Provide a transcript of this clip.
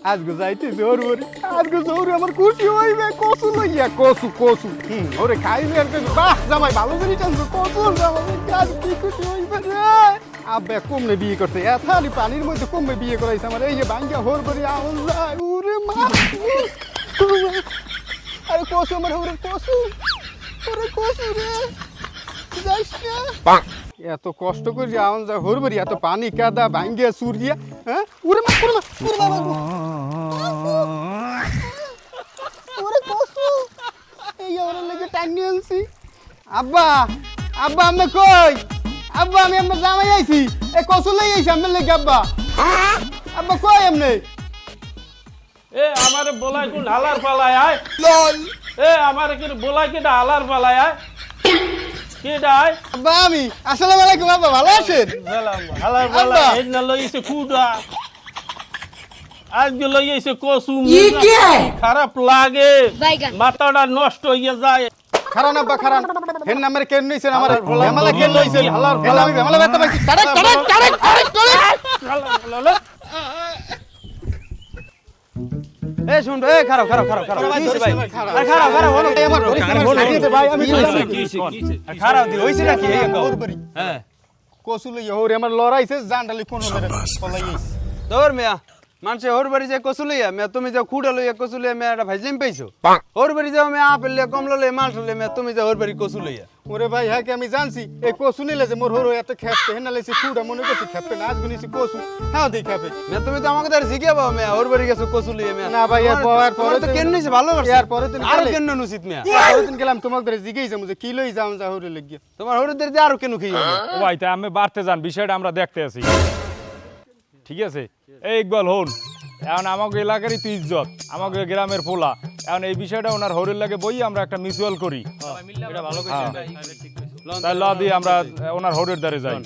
আজকে যাইতে জোর বরি আজকে জোর আমার খুশি হইবে কসু লইয়া কসু কসু ওরে খাইবে আর কইবে বাহ জামাই ভালো করে টানছো কসু জামাই কাজ কি খুশি হইবে রে আব্বে কমনে বিয়ে করছে এথালি পানির মধ্যে কমবে বিয়ে করাইছে আমার এই যে ভাঙ্গা হোর বরি আউল যায় ওরে মা আরে কসু আমার ওরে কসু রে যাইস না এত কষ্ট করে আউন যা হোর বরি এত পানি কাদা ভাঙ্গিয়া সুরিয়া হ্যাঁ ওরে মা ওরে কসু এই ওরে লেগে টাইনি আনছি আব্বা আব্বা আমি কই আব্বা আমি আমার জামাই আইছি এ কসু লই আইছি আমি লেগে আব্বা আব্বা কই এমনে এ আমারে বলাই কোন হালার পালায় আয় লল এ আমারে কি বলাই কি হালার পালায় আয় কি ডাই আব্বা আমি আসসালামু আলাইকুম আব্বা ভালো আছেন সালাম হালার পালায় এই না লইছে কুডা আজ লইছে কসু খারাপ লাগে মাথাটা নষ্ট হইয়া যায় খারান আব্বা খারান হেন নামের কেন নইছেন আমার হেমালা কেন লইছেন হালার ফেলা আমি হেমালা ব্যথা পাইছি কারেক্ট এই শুন এই খারাপ দিছে ভাই আরে খারাপ হলো আমার ধরিস ভাই আমি খারাপ দি হইছে নাকি এই হ্যাঁ কসু লই ওরে আমার লড়াইছে জানডালি কোন মেরে পলাইছে তোর মিয়া মানুষে ওর বাড়ি যে কসু লইয়া মিয়া তুমি যে খুঁড়া লইয়া কসু লইয়া মিয়া একটা ভাইজলিম পাইছো ওর বাড়ি যাও মিয়া আপেল লইয়া কমলা লইয়া মাল লইয়া মিয়া তুমি যে ওর বাড়ি কসু লইয়া ওরে ভাই হ্যাঁ কি আমি জানছি এই কসু নিলে যে মোর হরো এত খেপতে হেনা লাইছে কুড়া মনে করছি খেপতে না আজ গুনিছি কসু হ্যাঁ দেই খাবে মিয়া তুমি তো আমাকে তার শিখিয়া পাও মিয়া ওর বাড়ি গেছো কসু লইয়া মিয়া না ভাই এর পরে তো কেন নিছে ভালো করছ এর পরে দিন আর কেন নুসিত মিয়া পরের দিন গেলাম তোমাকে ধরে জিগেই যাম যে কি লই যাম যা হরে লাগিয়া তোমার হরুদের যে আর কেন খাইয়া ও ভাই তাই আমি বাড়তে যান বিষয়টা আমরা দেখতে আছি ঠিক আছে এই ইকবাল হন এখন আমাকে এলাকারই তো ইজ্জত আমাকে গ্রামের পোলা এখন এই বিষয়টা ওনার হরের লাগে বই আমরা একটা মিউচুয়াল করি তাই ল দিয়ে আমরা ওনার হরের দ্বারে যাই